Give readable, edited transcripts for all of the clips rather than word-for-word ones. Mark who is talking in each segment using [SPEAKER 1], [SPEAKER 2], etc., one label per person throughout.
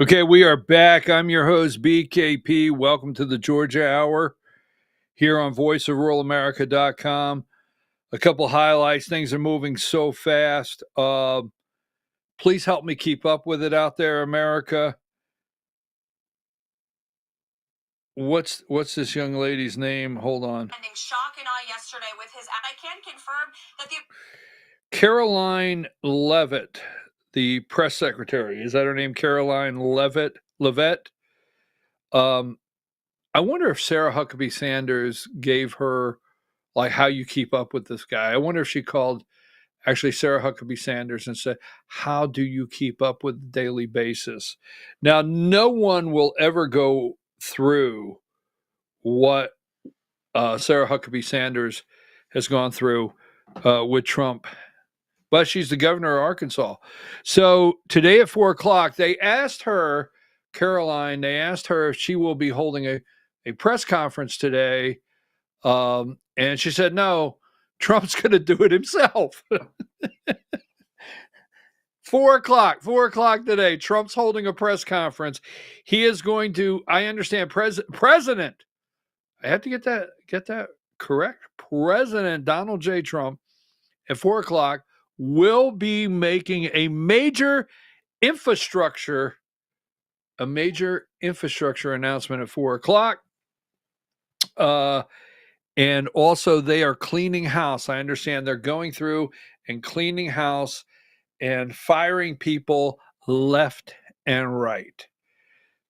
[SPEAKER 1] Okay, we are back. I'm your host, BKP. Welcome to the Georgia Hour here on voiceofruralamerica.com. A couple highlights. Things are moving so fast. Please help me keep up with it out there, America. What's this young lady's name? Hold on.
[SPEAKER 2] Shock and awe yesterday with his. I can confirm that the
[SPEAKER 1] Caroline Leavitt, the press secretary. Is that her name? Caroline Leavitt? I wonder if Sarah Huckabee Sanders gave her like how you keep up with this guy. I wonder if she called actually Sarah Huckabee Sanders and said, how do you keep up with the daily basis? Now, no one will ever go through what Sarah Huckabee Sanders has gone through with Trump, but she's the governor of Arkansas. So today at 4:00, they asked her, Caroline, they asked her if she will be holding a press conference today. And she said, no, Trump's going to do it himself. 4:00 today, Trump's holding a press conference. He is going to, I understand, President, I have to get that correct. President Donald J. Trump at 4:00 will be making a major infrastructure announcement at 4:00. And also they are cleaning house. I understand they're going through and cleaning house and firing people left and right.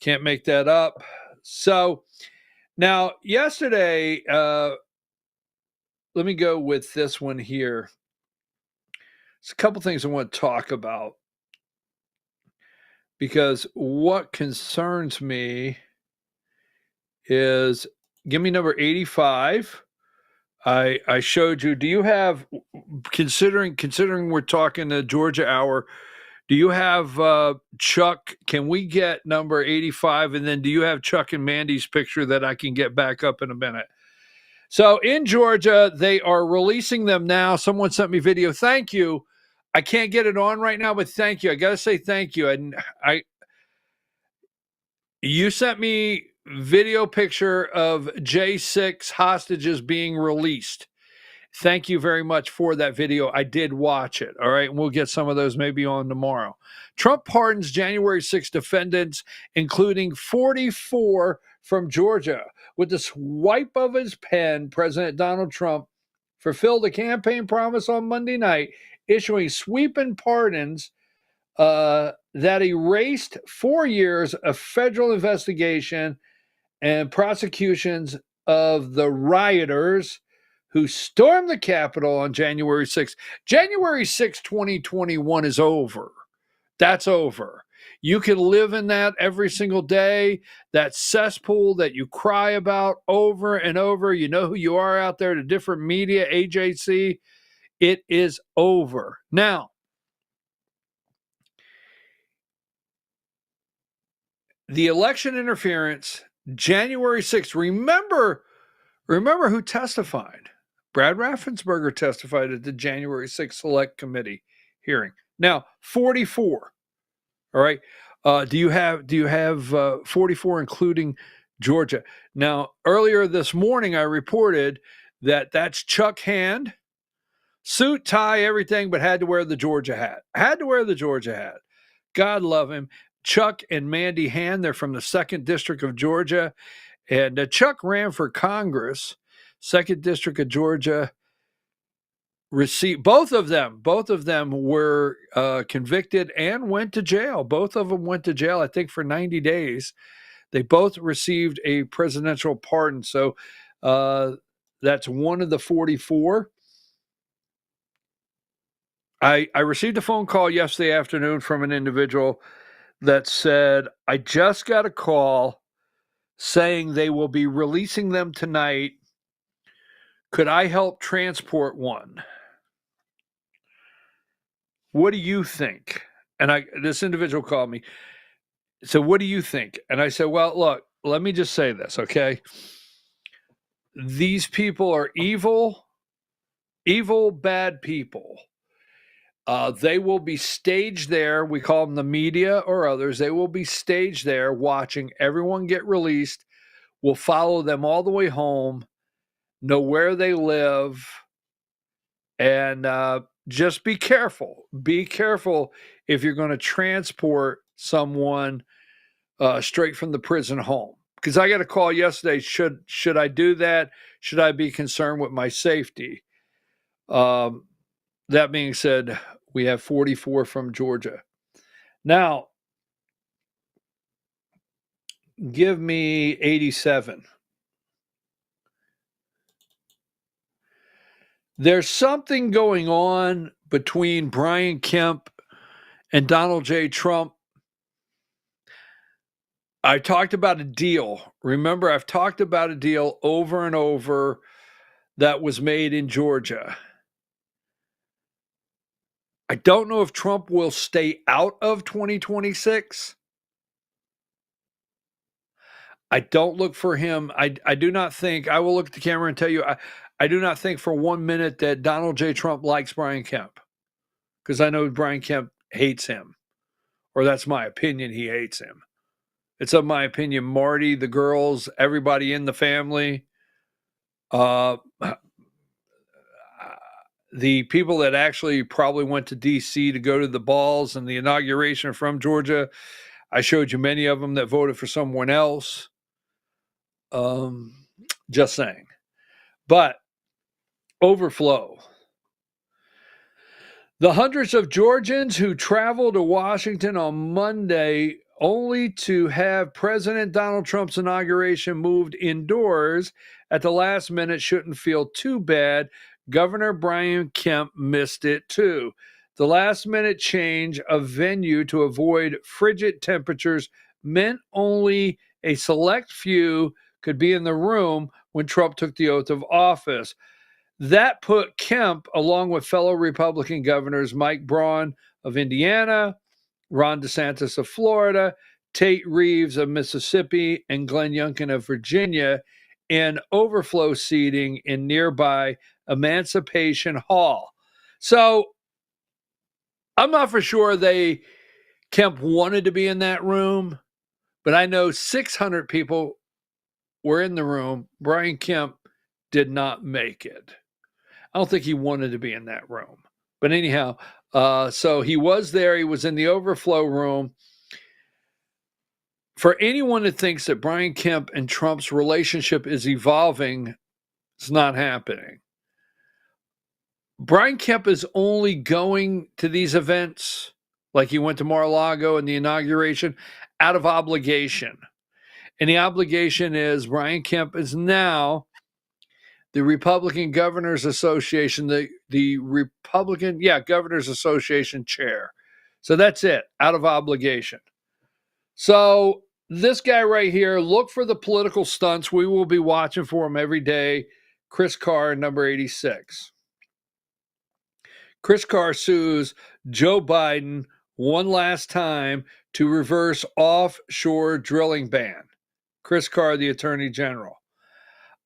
[SPEAKER 1] Can't make that up. So now yesterday, let me go with this one here. There's a couple things I want to talk about because what concerns me is, give me number 85. I showed you. Do you have, considering we're talking the Georgia Hour, do you have Chuck? Can we get number 85? And then do you have Chuck and Mandy's picture that I can get back up in a minute? So in Georgia, they are releasing them now. Someone sent me video. Thank you. I can't get it on right now, but thank you. I got to say thank you. And you sent me video picture of J6 hostages being released. Thank you very much for that video. I did watch it. All right. And we'll get some of those maybe on tomorrow. Trump pardons January 6 defendants, including 44 from Georgia. With the swipe of his pen, President Donald Trump fulfilled a campaign promise on Monday night, issuing sweeping pardons that erased 4 years of federal investigation and prosecutions of the rioters who stormed the Capitol on January 6th. January 6, 2021 is over. That's over. You can live in that every single day, that cesspool that you cry about over and over. You know who you are out there, the different media, AJC. It is over. Now, the election interference, January 6th. Remember who testified. Brad Raffensperger testified at the January 6th Select Committee hearing. Now, 44. All right. Do you have 44 including Georgia? Now, earlier this morning, I reported that that's Chuck Hand, suit, tie, everything, but had to wear the Georgia hat. God love him. Chuck and Mandy Hand, they're from the 2nd District of Georgia. And Chuck ran for Congress, 2nd District of Georgia, received, both of them were convicted and went to jail. Both of them went to jail, I think, for 90 days. They both received a presidential pardon. So that's one of the 44. I received a phone call yesterday afternoon from an individual that said, I just got a call saying they will be releasing them tonight. Could I help transport one? What do you think? And this individual called me. So what do you think? And I said, well, look, let me just say this, okay? These people are evil, bad people. They will be staged there. We call them the media or others. They will be staged there watching everyone get released. We'll follow them all the way home, know where they live, and just be careful. Be careful if you're going to transport someone straight from the prison home. Because I got a call yesterday. Should I do that? Should I be concerned with my safety? That being said, we have 44 from Georgia. Now, give me 87. There's something going on between Brian Kemp and Donald J. Trump. I talked about a deal. Remember, I've talked about a deal over and over that was made in Georgia. I don't know if Trump will stay out of 2026. I don't look for him. I do not think, I will look at the camera and tell you, I do not think for 1 minute that Donald J. Trump likes Brian Kemp, because I know Brian Kemp hates him, or that's my opinion, he hates him. It's of my opinion, Marty, the girls, everybody in the family, the people that actually probably went to D.C. to go to the balls and the inauguration from Georgia, I showed you many of them that voted for someone else. Just saying. But overflow. The hundreds of Georgians who traveled to Washington on Monday only to have President Donald Trump's inauguration moved indoors at the last minute shouldn't feel too bad. Governor Brian Kemp missed it too. The last minute change of venue to avoid frigid temperatures meant only a select few could be in the room when Trump took the oath of office. That put Kemp, along with fellow Republican governors Mike Braun of Indiana, Ron DeSantis of Florida, Tate Reeves of Mississippi, and Glenn Youngkin of Virginia, in overflow seating in nearby Emancipation Hall. So I'm not for sure Kemp wanted to be in that room, but I know 600 people were in the room. Brian Kemp did not make it. I don't think he wanted to be in that room. But anyhow, so he was there. He was in the overflow room. For anyone that thinks that Brian Kemp and Trump's relationship is evolving, it's not happening. Brian Kemp is only going to these events, like he went to Mar-a-Lago and the inauguration, out of obligation. And the obligation is Brian Kemp is now the Republican Governors Association, the Republican, Governors Association chair. So that's it, out of obligation. So this guy right here, look for the political stunts. We will be watching for him every day. Chris Carr, number 86. Chris Carr sues Joe Biden one last time to reverse offshore drilling ban. Chris Carr, the Attorney General.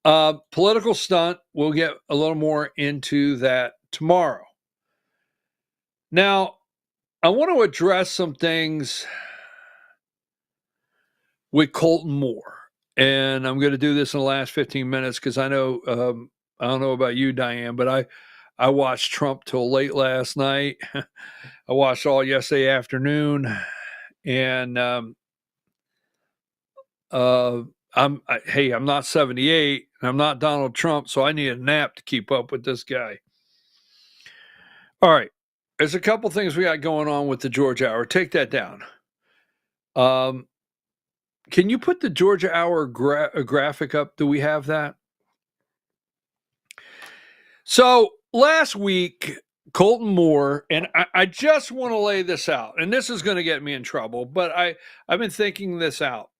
[SPEAKER 1] Political stunt, we'll get a little more into that tomorrow. Now, I want to address some things with Colton Moore. And I'm going to do this in the last 15 minutes because I know, I don't know about you, Diane, but I watched Trump till late last night. I watched all yesterday afternoon. And I'm not 78. I'm not Donald Trump, so I need a nap to keep up with this guy. All right. There's a couple things we got going on with the Georgia Hour. Take that down. Can you put the Georgia Hour graphic up? Do we have that? So last week, Colton Moore, and I just want to lay this out, and this is going to get me in trouble, but I've been thinking this out.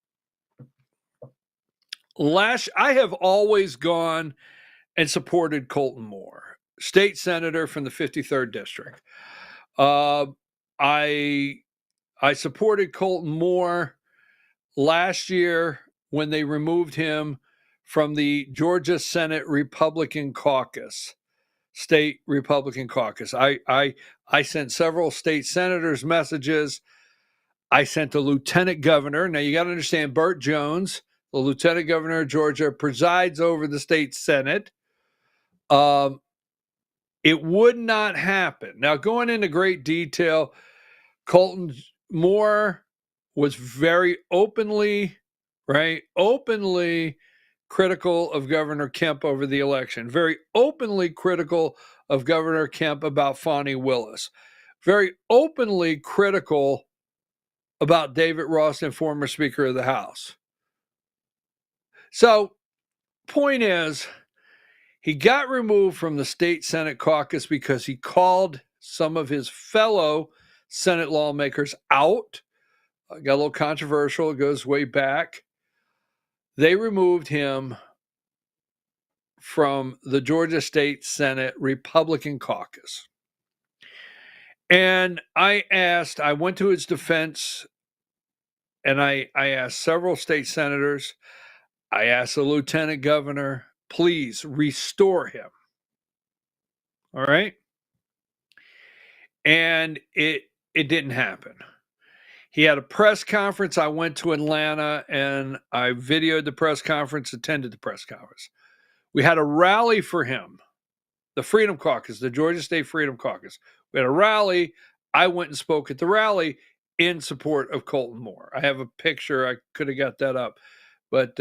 [SPEAKER 1] I have always gone and supported Colton Moore, state senator from the 53rd district. I supported Colton Moore last year when they removed him from the Georgia Senate Republican caucus. state Republican caucus. I sent several state senators messages. I sent the lieutenant governor. Now you got to understand, Burt Jones, the lieutenant governor of Georgia, presides over the state Senate. It would not happen. Now, going into great detail, Colton Moore was very openly critical of Governor Kemp over the election, very openly critical of Governor Kemp about Fani Willis, very openly critical about David Ralston, former Speaker of the House. So, point is, he got removed from the state Senate caucus because he called some of his fellow Senate lawmakers out. Got a little controversial. It goes way back. They removed him from the Georgia State Senate Republican caucus. And I went to his defense, and I asked several state senators. I asked the lieutenant governor, please restore him. All right. And it didn't happen. He had a press conference. I went to Atlanta and I videoed the press conference, attended the press conference. We had a rally for him, the Freedom Caucus, the Georgia State Freedom Caucus. We had a rally. I went and spoke at the rally in support of Colton Moore. I have a picture. I could have got that up. But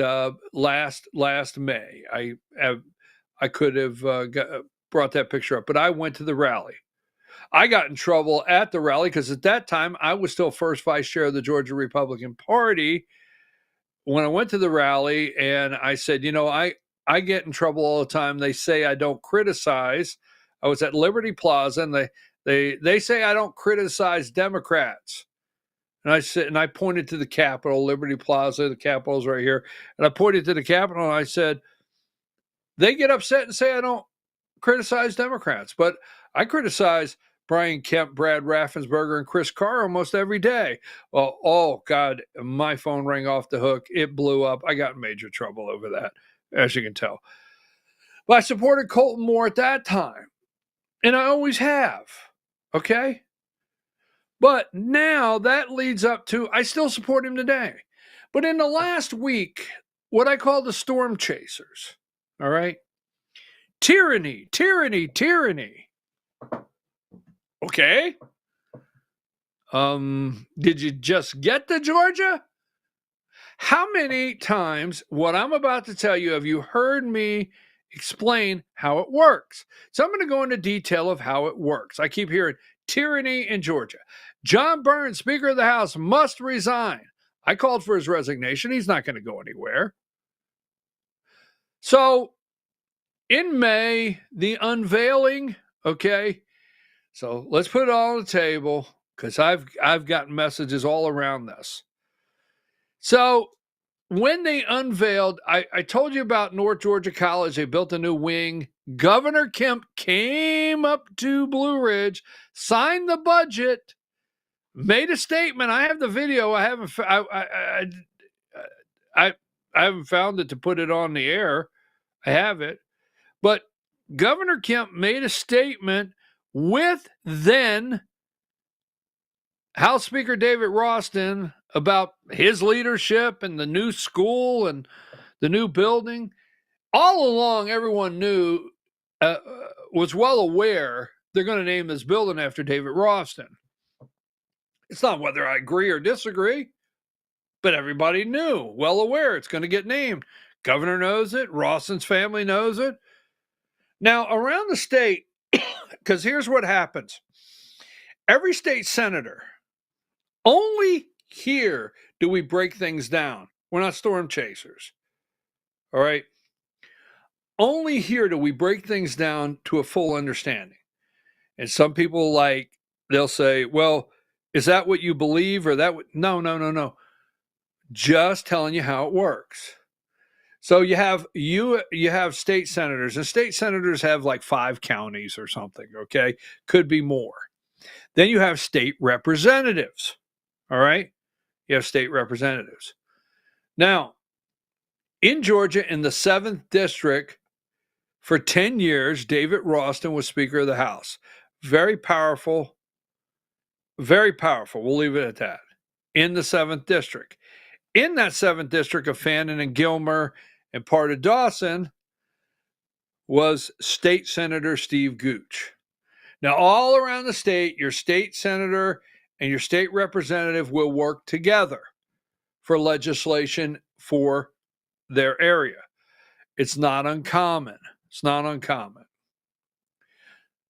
[SPEAKER 1] last May, I could have brought that picture up. But I went to the rally. I got in trouble at the rally because at that time I was still first vice chair of the Georgia Republican Party. When I went to the rally and I said, I get in trouble all the time. They say I don't criticize. I was at Liberty Plaza and they say I don't criticize Democrats. And I said, and I pointed to the Capitol, Liberty Plaza, the Capitol's right here. And I pointed to the Capitol and I said, they get upset and say I don't criticize Democrats, but I criticize Brian Kemp, Brad Raffensperger, and Chris Carr almost every day. Well, oh, God, my phone rang off the hook. It blew up. I got in major trouble over that, as you can tell. But I supported Colton Moore at that time, and I always have, okay? But now that leads up to, I still support him today. But in the last week, what I call the storm chasers, all right? Tyranny. Okay. Did you just get to Georgia? How many times what I'm about to tell you have you heard me explain how it works? So I'm going to go into detail of how it works. I keep hearing tyranny in Georgia. Jon Burns, Speaker of the House, must resign. I called for his resignation. He's not going to go anywhere. So in May, the unveiling, okay? So let's put it all on the table because I've gotten messages all around this. So when they unveiled, I told you about North Georgia College. They built a new wing. Governor Kemp came up to Blue Ridge, signed the budget, made a statement. I have the video. I haven't found it to put it on the air. I have it. But Governor Kemp made a statement with then House Speaker David Ralston about his leadership and the new school and the new building. All along, everyone knew, was well aware they're going to name this building after David Ralston. It's not whether I agree or disagree, but everybody knew, well aware it's going to get named. Governor knows it. Ralston's family knows it. Now, around the state, because here's what happens. Every state senator, only here do we break things down. We're not storm chasers. All right? Only here do we break things down to a full understanding. And some people they'll say, well, is that what you believe or that? No. Just telling you how it works. So you have state senators, and state senators have like 5 counties or something, okay? Could be more. Then you have state representatives, all right? You have state representatives. Now, in Georgia, in the 7th district, For 10 years, David Ralston was Speaker of the House. Very powerful. Very powerful. We'll leave it at that. In the 7th District. In that 7th District of Fannin and Gilmer and part of Dawson was State Senator Steve Gooch. Now, all around the state, your state senator and your state representative will work together for legislation for their area. It's not uncommon. It's not uncommon.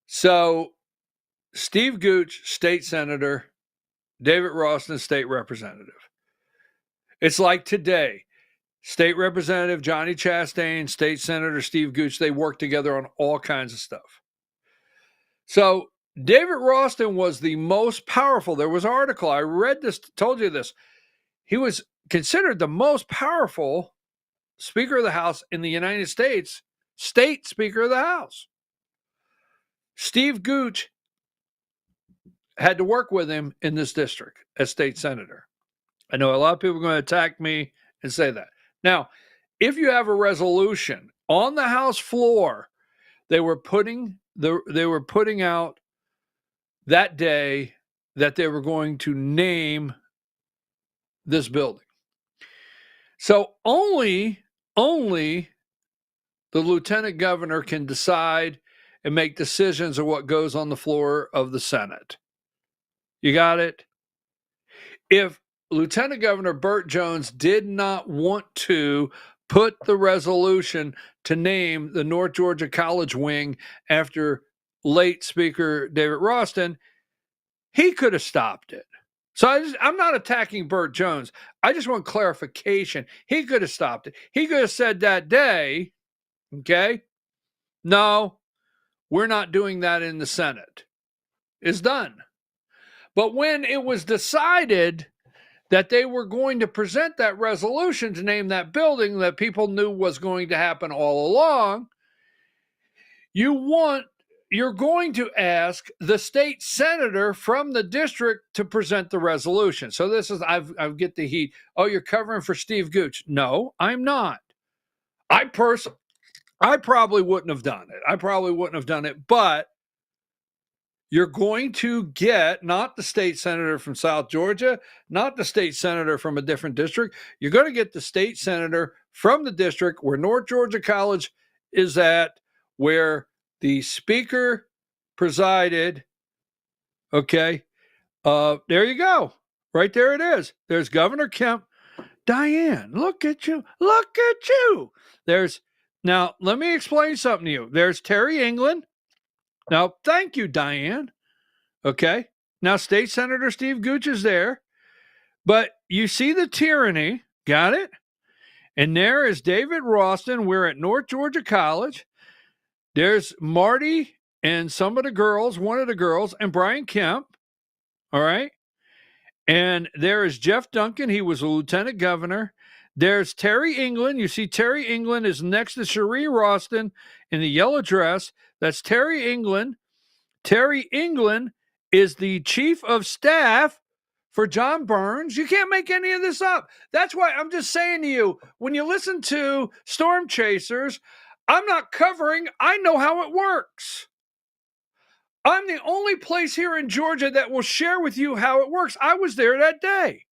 [SPEAKER 1] So, Steve Gooch, state senator, David Ralston, state representative. It's like today. State Representative Johnny Chastain, State Senator Steve Gooch, they work together on all kinds of stuff. So David Ralston was the most powerful. There was an article, I read this, told you this. He was considered the most powerful Speaker of the House in the United States, state Speaker of the House. Steve Gooch had to work with him in this district as state senator. I know a lot of people are going to attack me and say that. Now, if you have a resolution on the House floor, they were putting out that day that they were going to name this building. So only the lieutenant governor can decide and make decisions of what goes on the floor of the Senate. You got it? If Lieutenant Governor Burt Jones did not want to put the resolution to name the North Georgia College wing after late Speaker David Ralston, he could have stopped it. So I'm not attacking Burt Jones. I just want clarification. He could have stopped it. He could have said that day, okay, no, we're not doing that in the Senate. It's done. But when it was decided that they were going to present that resolution to name that building that people knew was going to happen all along, you're going to ask the state senator from the district to present the resolution. So this is, I get the heat. Oh, you're covering for Steve Gooch. No, I'm not. I probably wouldn't have done it. But you're going to get not the state senator from South Georgia, not the state senator from a different district. You're going to get the state senator from the district where North Georgia College is at, where the speaker presided. Okay. There you go. Right there it is. There's Governor Kemp. Diane, look at you. Look at you. Now, let me explain something to you. There's Terry England. Now, thank you, Diane. Okay. Now, State Senator Steve Gooch is there. But you see the tyranny. Got it? And there is David Ralston. We're at North Georgia College. There's Marty and some of the girls, one of the girls, and Brian Kemp. All right. And there is Jeff Duncan. He was a lieutenant governor. There's Terry England. You see Terry England is next to Cherie Ralston in the yellow dress. That's Terry England. Terry England is the chief of staff for Jon Burns. You can't make any of this up. That's why I'm just saying to you, when you listen to Storm Chasers, I'm not covering. I know how it works. I'm the only place here in Georgia that will share with you how it works. I was there that day.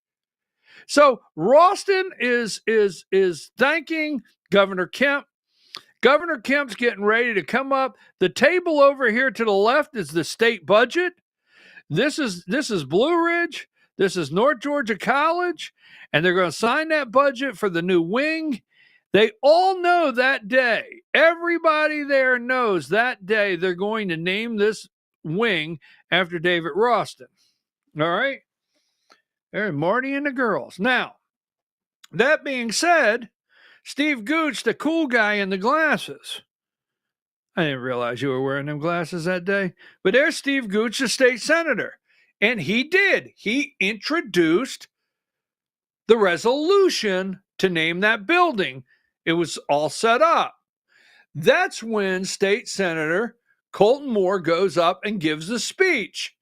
[SPEAKER 1] So Ralston is thanking Governor Kemp. Governor Kemp's getting ready to come up. The table over here to the left is the state budget. This is Blue Ridge. This is North Georgia College. And they're going to sign that budget for the new wing. They all know that day. Everybody there knows that day they're going to name this wing after David Ralston. All right? There's Marty and the girls. Now, that being said, Steve Gooch, the cool guy in the glasses. I didn't realize you were wearing them glasses that day. But there's Steve Gooch, the state senator. And he did. He introduced the resolution to name that building. It was all set up. That's when State Senator Colton Moore goes up and gives the speech.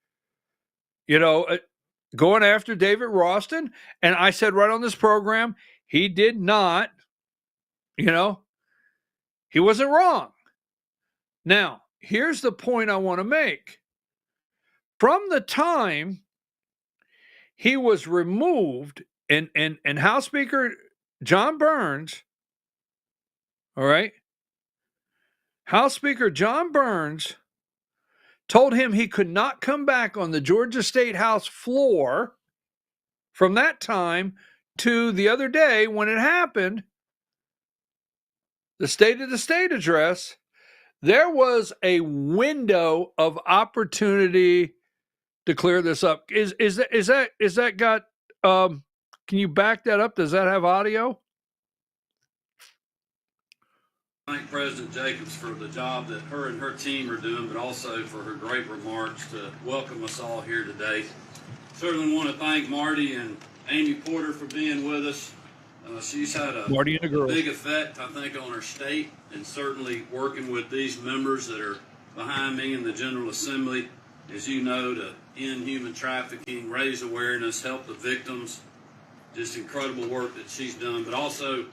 [SPEAKER 1] Going after David Ralston. And I said right on this program, he did not, he wasn't wrong. Now, here's the point I want to make. From the time he was removed, and House Speaker Jon Burns, all right, House Speaker Jon Burns told him he could not come back on the Georgia State House floor from that time to the other day when it happened, the State of the State address. There was a window of opportunity to clear this up. Is that got? Can you back that up? Does that have audio?
[SPEAKER 3] Thank President Jacobs for the job that her and her team are doing, but also for her great remarks to welcome us all here today. Certainly want to thank Marty and Amy Porter for being with us. She's had a big effect, I think, on our state, and certainly working with these members that are behind me in the General Assembly, as you know, to end human trafficking, raise awareness, help the victims. Just incredible work that she's done, but also,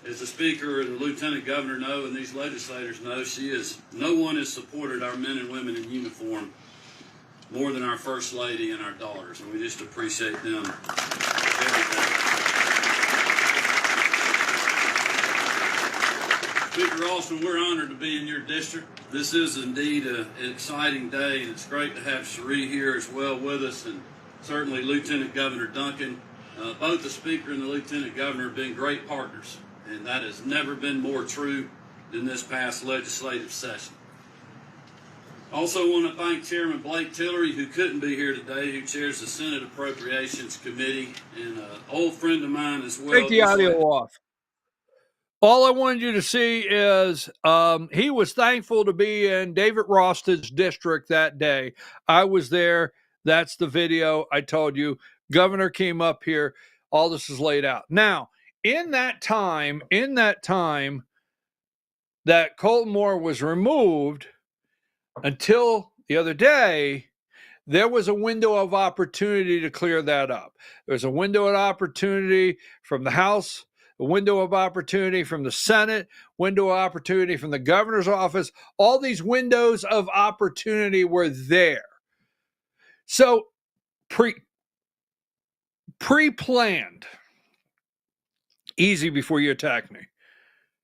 [SPEAKER 3] as the Speaker and the Lieutenant Governor know, and these legislators know, no one has supported our men and women in uniform more than our First Lady and our daughters, and we just appreciate them every day. Speaker Ralston, we're honored to be in your district. This is indeed an exciting day, and it's great to have Cherie here as well with us, and certainly Lieutenant Governor Duncan. Both the Speaker and the Lieutenant Governor have been great partners, and that has never been more true than this past legislative session. Also want to thank Chairman Blake Tillery, who couldn't be here today, who chairs the Senate Appropriations Committee, and an old friend of mine as well.
[SPEAKER 1] Take the audio off. All I wanted you to see is he was thankful to be in David Ralston's district that day. I was there. That's the video I told you. Governor came up here. All this is laid out. Now, in that time that Colton Moore was removed until the other day, there was a window of opportunity to clear that up. There's a window of opportunity from the House, a window of opportunity from the Senate, window of opportunity from the governor's office. All these windows of opportunity were there. So pre-planned. Easy before you attack me.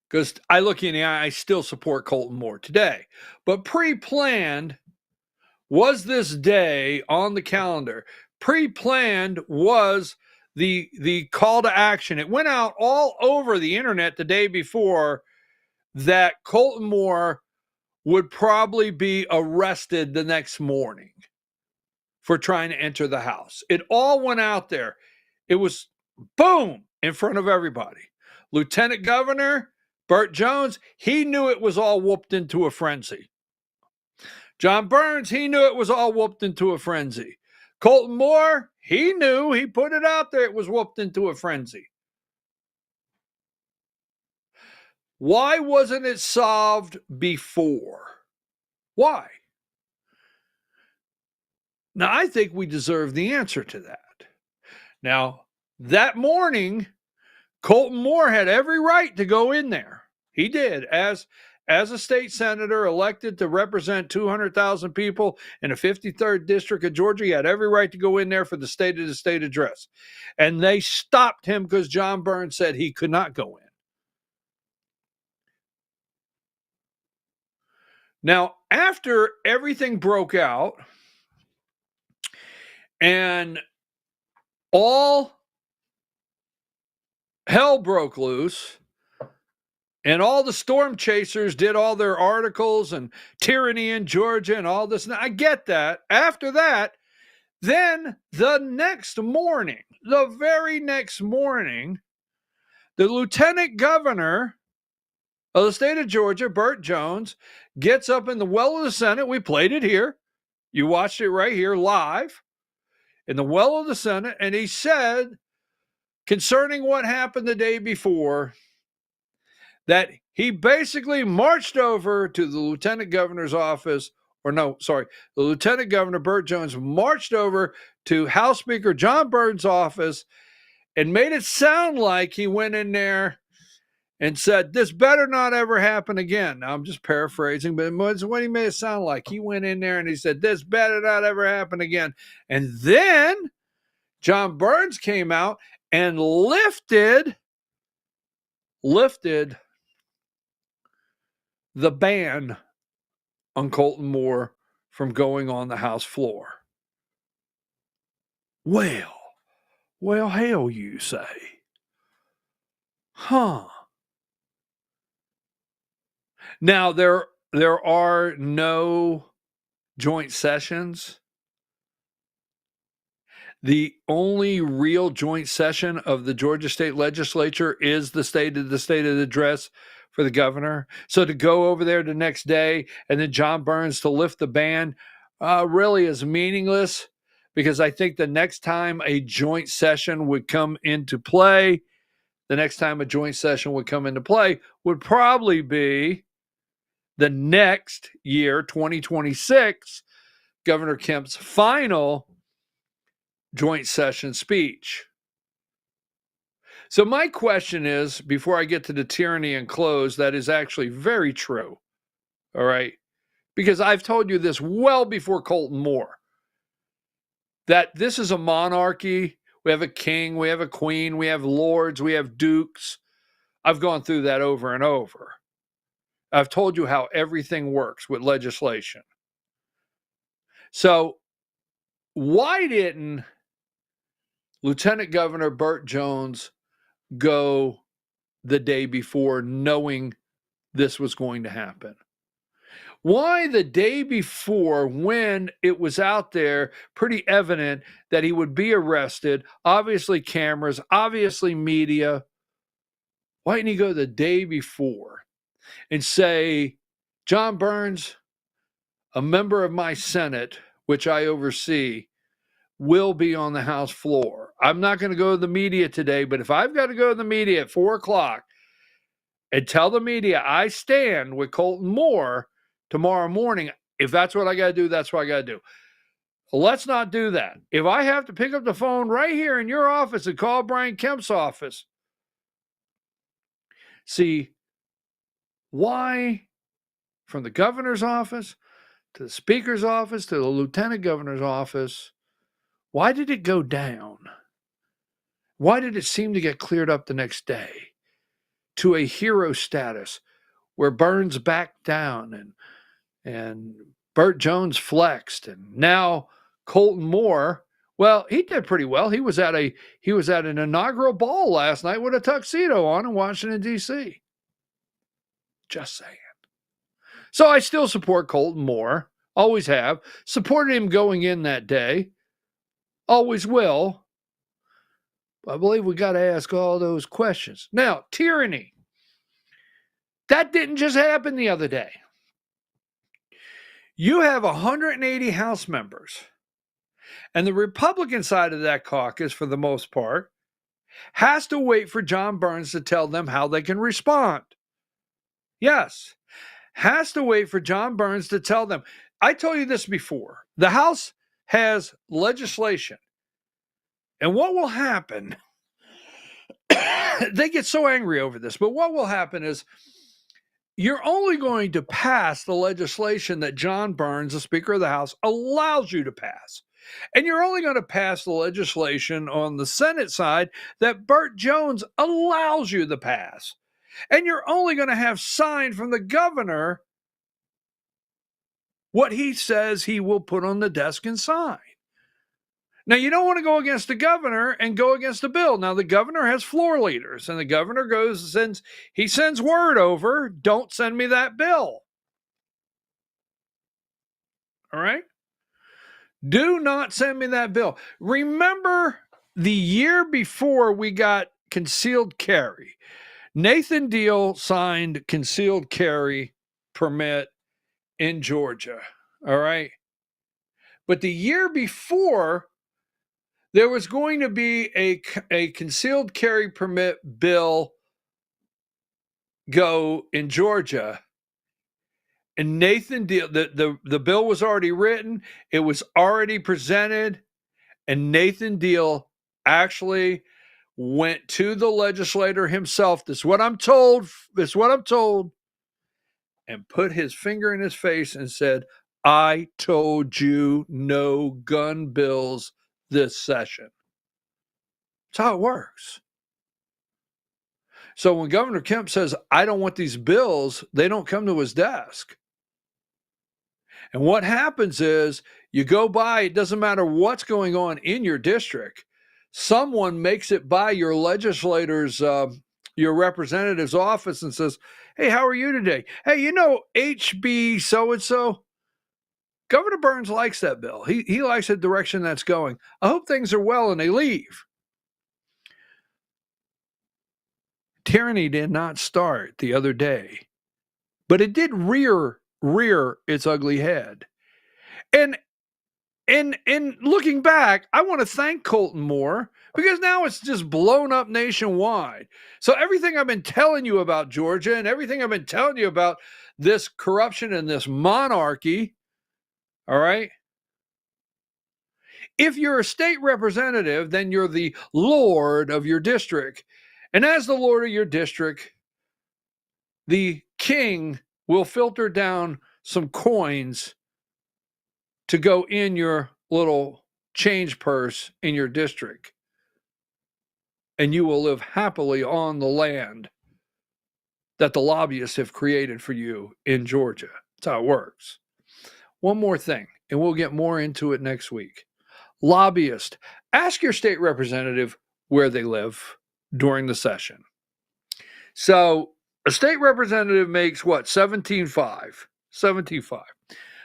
[SPEAKER 1] Because I look you in the eye, I still support Colton Moore today. But pre-planned was this day on the calendar. Pre-planned was the call to action. It went out all over the internet the day before that Colton Moore would probably be arrested the next morning for trying to enter the House. It all went out there. It was boom in front of everybody. Lieutenant Governor Burt Jones, he knew it was all whooped into a frenzy. Jon Burns, he knew it was all whooped into a frenzy. Colton Moore, he knew, he put it out there, it was whooped into a frenzy. Why wasn't it solved before? Why? Now, I think we deserve the answer to that. Now, that morning, Colton Moore had every right to go in there. He did. As a state senator elected to represent 200,000 people in the 53rd District of Georgia, he had every right to go in there for the State of the State address. And they stopped him because Jon Burns said he could not go in. Now, after everything broke out and all hell broke loose, and all the storm chasers did all their articles and tyranny in Georgia and all this. Now, I get that. After that, then the next morning, the very next morning, the Lieutenant Governor of the state of Georgia, Burt Jones, gets up in the well of the Senate. We played it here. You watched it right here live in the well of the Senate. And he said, concerning what happened the day before, that he basically marched over to the Lieutenant Governor's office, the Lieutenant Governor Burt Jones marched over to House Speaker Jon Burns' office and made it sound like he went in there and said, this better not ever happen again. Now, I'm just paraphrasing, but it's what he made it sound like. He went in there and he said, this better not ever happen again. And then Jon Burns came out and lifted the ban on Colton Moore from going on the House floor. Well, hell, you say. Huh. Now, there are no joint sessions. The only real joint session of the Georgia State Legislature is the state of the address for the governor. So to go over there the next day and then Jon Burns to lift the ban really is meaningless, because I think the next time a joint session would come into play, would probably be the next year, 2026, Governor Kemp's final joint session speech. So my question is, before I get to the tyranny and close, that is actually very true. All right. Because I've told you this well before Colton Moore, that this is a monarchy. We have a king, we have a queen, we have lords, we have dukes. I've gone through that over and over. I've told you how everything works with legislation. So why didn't Lieutenant Governor Burt Jones go the day before, knowing this was going to happen? Why the day before, when it was out there pretty evident that he would be arrested, obviously cameras, obviously media, why didn't he go the day before and say, Jon Burns, a member of my Senate, which I oversee, will be on the House floor. I'm not going to go to the media today, but if I've got to go to the media at 4 o'clock and tell the media I stand with Colton Moore tomorrow morning, if that's what I got to do, that's what I got to do. Let's not do that. If I have to pick up the phone right here in your office and call Brian Kemp's office, see, why from the governor's office to the speaker's office to the lieutenant governor's office, why did it go down? Why did it seem to get cleared up the next day to a hero status where Burns backed down and Burt Jones flexed, and now Colton Moore, well, he did pretty well. He was at an inaugural ball last night with a tuxedo on in Washington, D.C. Just saying. So I still support Colton Moore. Always have. Supported him going in that day. Always will. I believe we got to ask all those questions. Now, tyranny. That didn't just happen the other day. You have 180 House members, and the Republican side of that caucus, for the most part, has to wait for Jon Burns to tell them how they can respond. Yes, has to wait for Jon Burns to tell them. I told you this before. The House has legislation. And what will happen, they get so angry over this, but what will happen is you're only going to pass the legislation that Jon Burns, the Speaker of the House, allows you to pass. And you're only going to pass the legislation on the Senate side that Burt Jones allows you to pass. And you're only going to have signed from the governor what he says he will put on the desk and sign. Now, you don't want to go against the governor and go against the bill. Now, the governor has floor leaders, and the governor sends word over, don't send me that bill. All right? Do not send me that bill. Remember the year before we got concealed carry. Nathan Deal signed concealed carry permit in Georgia. All right? But the year before, there was going to be a concealed carry permit bill go in Georgia. And Nathan Deal, the bill was already written. It was already presented. And Nathan Deal actually went to the legislator himself. This is what I'm told. This is what I'm told. And put his finger in his face and said, I told you no gun bills this session. That's how it works. So when Governor Kemp says, I don't want these bills, they don't come to his desk. And what happens is you go by, it doesn't matter what's going on in your district. Someone makes it by your legislator's, your representative's office and says, hey, how are you today? Hey, you know, HB so-and-so, Governor Burns likes that bill. He likes the direction that's going. I hope things are well, and they leave. Tyranny did not start the other day, but it did rear its ugly head. And looking back, I want to thank Colton Moore, because now it's just blown up nationwide. So everything I've been telling you about Georgia and everything I've been telling you about this corruption and this monarchy, all right? If you're a state representative, then you're the lord of your district. And as the lord of your district, the king will filter down some coins to go in your little change purse in your district. And you will live happily on the land that the lobbyists have created for you in Georgia. That's how it works. One more thing, and we'll get more into it next week. Lobbyist, ask your state representative where they live during the session. So a state representative makes what? $17,500. $17,500.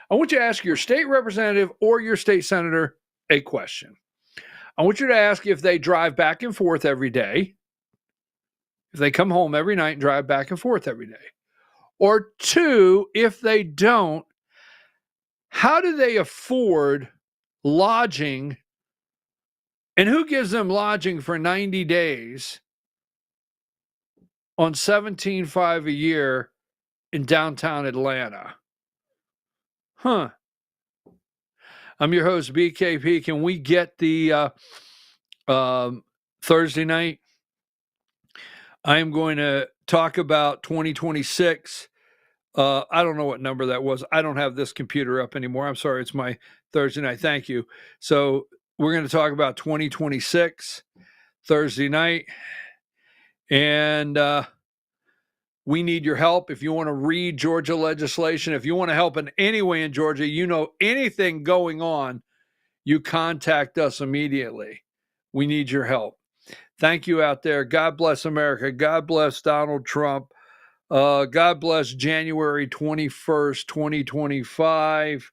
[SPEAKER 1] I want you to ask your state representative or your state senator a question. I want you to ask if they drive back and forth every day, if they come home every night and drive back and forth every day. Or two, if they don't, how do they afford lodging, and who gives them lodging for 90 days on $17,500 a year in downtown Atlanta? Huh. I'm your host, BKP. Can we get the Thursday night? I am going to talk about 2026. I don't know what number that was. I don't have this computer up anymore. I'm sorry. It's my Thursday night. Thank you. So we're going to talk about 2026 Thursday night. And we need your help. If you want to read Georgia legislation, if you want to help in any way in Georgia, you know anything going on, you contact us immediately. We need your help. Thank you out there. God bless America. God bless Donald Trump. God bless January 21st, 2025.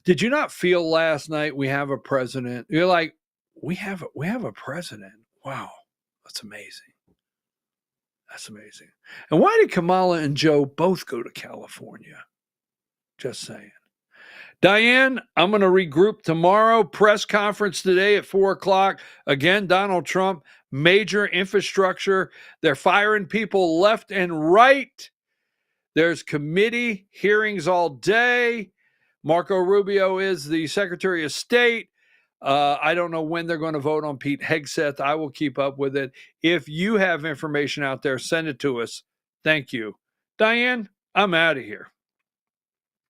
[SPEAKER 1] Did you not feel last night we have a president? You're like, we have a president. Wow, that's amazing. That's amazing. And why did Kamala and Joe both go to California? Just saying. Diane, I'm going to regroup tomorrow. Press conference today at 4:00. Again, Donald Trump, major infrastructure. They're firing people left and right. There's committee hearings all day. Marco Rubio is the Secretary of State. I don't know when they're going to vote on Pete Hegseth. I will keep up with it. If you have information out there, send it to us. Thank you. Diane, I'm out of here.